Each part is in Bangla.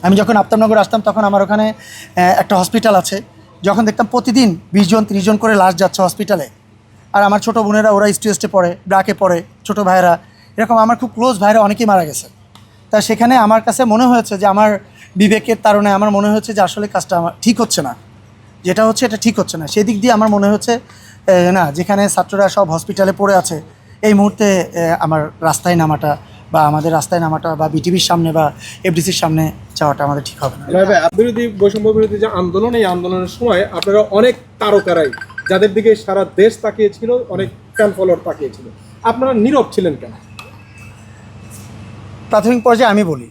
আমি যখন আফতাবনগর আসতাম তখন আমার ওখানে একটা হসপিটাল আছে, যখন দেখতাম প্রতিদিন 20 জন 30 জন করে লাশ যাচ্ছে হসপিটালে। আর আমার ছোটো বোনেরা ওরা স্টে পড়ে, ব্রাকে পড়ে, ছোটো ভাইয়েরা, এরকম আমার খুব ক্লোজ ভাইয়েরা অনেকেই মারা গেছে। তা সেখানে আমার কাছে মনে হয়েছে যে আমার বিবেকের তাড়নায় আমার মনে হচ্ছে যে আসলে কাজটা আমার ঠিক হচ্ছে না, যেটা হচ্ছে এটা ঠিক হচ্ছে না। সেদিক দিয়ে আমার মনে হচ্ছে না, যেখানে ছাত্ররা সব হসপিটালে পড়ে আছে এই মুহূর্তে আমার রাস্তায় নামাটা বা আমাদের রাস্তায় নামাটা বা বিটিভির সামনে বা এফডিসির সামনে যাওয়াটা আমাদের ঠিক হবে না। বিরোধী বৈষম্য বিরোধী যে আন্দোলন, এই আন্দোলনের সময় আপনারা অনেক তারকারাই যাদের দিকে সারা দেশ তাকিয়েছিল, অনেক ফ্যান ফলোয়ার তাকিয়েছিল, আপনারা নীরব ছিলেন কেন? প্রাথমিক পর্যায়ে আমি বলি,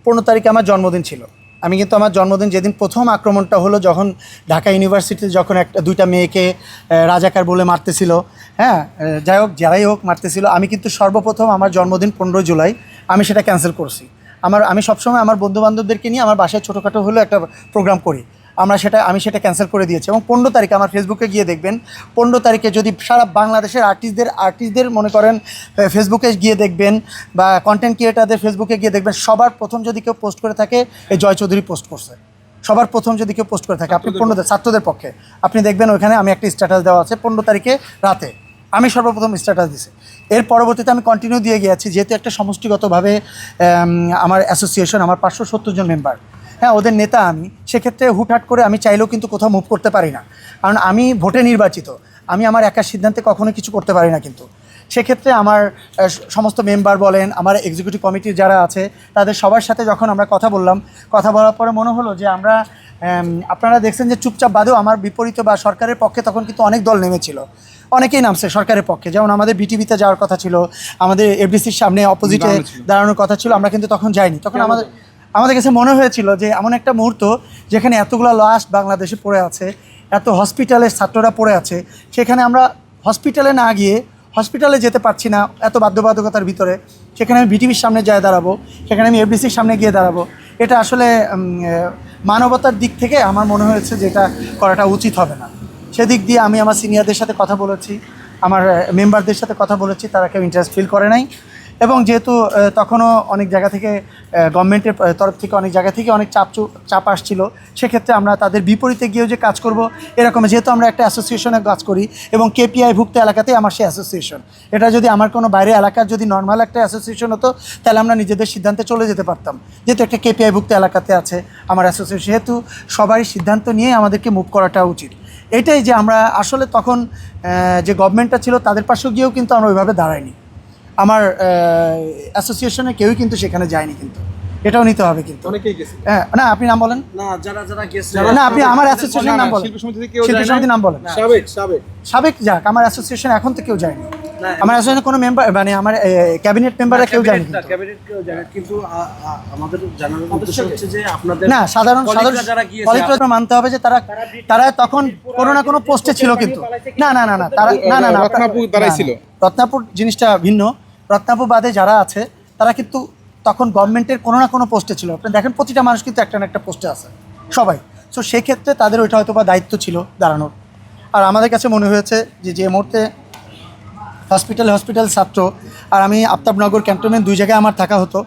15 তারিখে আমার জন্মদিন ছিল। আমি কিন্তু আমার জন্মদিন যেদিন প্রথম আক্রমণটা হলো, যখন ঢাকা ইউনিভার্সিটিতে যখন দুইটা মেয়েকে রাজাকার বলে মারতেছিল, হ্যাঁ যাই হোক যারাই হোক মারতেছিল, আমি কিন্তু সর্বপ্রথম আমার জন্মদিন 15 জুলাই আমি সেটা ক্যান্সেল করছি। আমি সবসময় আমার বন্ধুবান্ধবদেরকে নিয়ে আমার বাসায় ছোটোখাটো হলেও একটা প্রোগ্রাম করি, আমি সেটা ক্যান্সেল করে দিয়েছি। এবং 15 তারিখে আমার ফেসবুকে গিয়ে দেখবেন, 15 তারিখে যদি সারা বাংলাদেশের আর্টিস্টদের মনে করেন ফেসবুকে গিয়ে দেখবেন বা কন্টেন্ট ক্রিয়েটারদের ফেসবুকে গিয়ে দেখবেন, সবার প্রথম যদি কেউ পোস্ট করে থাকে এই জয় চৌধুরী পোস্ট করছে। সবার প্রথম যদি কেউ পোস্ট করে থাকে, আপনি 15 ছাত্রদের পক্ষে আপনি দেখবেন ওইখানে আমি একটা স্ট্যাটাস দেওয়া আছে 15 তারিখে রাতে, আমি সর্বপ্রথম স্ট্যাটাস দিছি। এর পরবর্তীতে আমি কন্টিনিউ দিয়ে গিয়েছি, যেহেতু একটা সমষ্টিগতভাবে আমার অ্যাসোসিয়েশন, আমার 570 জন মেম্বার, হ্যাঁ ওদের নেতা আমি, সেক্ষেত্রে হুটহাট করে আমি চাইলেও কিন্তু কোথাও মুভ করতে পারি না, কারণ আমি ভোটে নির্বাচিত, আমি আমার একার সিদ্ধান্তে কখনো কিছু করতে পারি না। কিন্তু সেক্ষেত্রে আমার সমস্ত মেম্বার বলেন, আমার এক্সিকিউটিভ কমিটির যারা আছে, তাদের সবার সাথে যখন আমরা কথা বললাম, কথা বলার পরে মনে হলো যে আমরা আপনারা দেখছেন যে চুপচাপ বাদেও আমার বিপরীত বা সরকারের পক্ষে তখন কিন্তু অনেক দল নেমেছিল, অনেকেই নামছে সরকারের পক্ষে। যেমন আমাদের বিটিভিতে যাওয়ার কথা ছিল, আমাদের এফডিসির সামনে অপোজিটে দাঁড়ানোর কথা ছিল, আমরা কিন্তু তখন যাইনি। তখন আমাদের কাছে মনে হয়েছিল যে এমন একটা মুহূর্ত যেখানে এতগুলো লাশ বাংলাদেশে পড়ে আছে, এত হসপিটালের ছাত্ররা পড়ে আছে, সেখানে আমরা হসপিটালে না গিয়ে হসপিটালে যেতে পারছি না এত বাধ্যবাধকতার ভিতরে, সেখানে আমি বিটিভির সামনে যায় দাঁড়াবো, সেখানে আমি এফডিসির সামনে গিয়ে দাঁড়াবো, এটা আসলে মানবতার দিক থেকে আমার মনে হয়েছে যে এটা করাটা উচিত হবে না। সেদিক দিয়ে আমি আমার সিনিয়রদের সাথে কথা বলেছি, আমার মেম্বারদের সাথে কথা বলেছি, তারা কেউ ইন্টারেস্ট ফিল করে নাই। এবং যেহেতু তখনও অনেক জায়গা থেকে গভর্নমেন্টের তরফ থেকে অনেক জায়গা থেকে অনেক চাপ আসছিল, সেক্ষেত্রে আমরা তাদের বিপরীতে গিয়েও যে কাজ করব এরকম, যেহেতু আমরা একটা অ্যাসোসিয়েশনে কাজ করি এবং কেপিআইভুক্ত এলাকাতেই আমার সেই অ্যাসোসিয়েশন, এটা যদি আমার কোনো বাইরে এলাকার যদি নর্মাল একটা অ্যাসোসিয়েশন হতো তাহলে আমরা নিজেদের সিদ্ধান্তে চলে যেতে পারতাম। যেহেতু একটা কেপিআইভুক্ত এলাকাতে আছে আমার অ্যাসোসিয়েশন, সেহেতু সবারই সিদ্ধান্ত নিয়ে আমাদেরকে মুভ করাটা উচিত। এটাই যে আমরা আসলে তখন যে গভর্নমেন্টটা ছিল তাদের পাশেও গিয়েও কিন্তু আমরা ওইভাবে দাঁড়াইনি, আমার অ্যাসোসিয়েশনে কেউই কিন্তু সেখানে যায়নি, কিন্তু এটাও নিতে হবে। কিন্তু অনেকেই গেছে। হ্যাঁ না, আপনি নাম বলেন না, যারা গেছে না, আপনি আমার অ্যাসোসিয়েশনের নাম বলেন, শিল্পী সমিতির নাম বলেন। সাবেক যাক, আমার অ্যাসোসিয়েশন এখন তো কেউ যায়নি, আমার অ্যাসোসিয়েশনের কোনো মেম্বার মানে আমার ক্যাবিনেট মেম্বাররা কেউ যায়নি, কিন্তু আমাদের জানার উদ্দেশ্য হচ্ছে যে আপনাদের না সাধারণ কলিগরা মানতে হবে যে তারা তখন কোনো না কোনো পোস্টে ছিল। কিন্তু না তারা না রত্নাপুর জিনিসটা ভিন্ন। রত্নাপুর বাদে যারা আছে তারা কিন্তু তখন গভর্নমেন্টের কোনো না কোনো পোস্টে ছিল। আপনি দেখেন প্রতিটা মানুষ কিন্তু একটা না একটা পোস্টে আছে সবাই। সো সেক্ষেত্রে তাদের ওইটা হয়তো বা দায়িত্ব ছিল দাঁড়ানোর। আর আমাদের কাছে মনে হয়েছে যে মুহূর্তে হসপিটাল ছাত্র আর আমি আফতাবনগর ক্যান্টনমেন্ট দুই জায়গায় আমার থাকা হতো,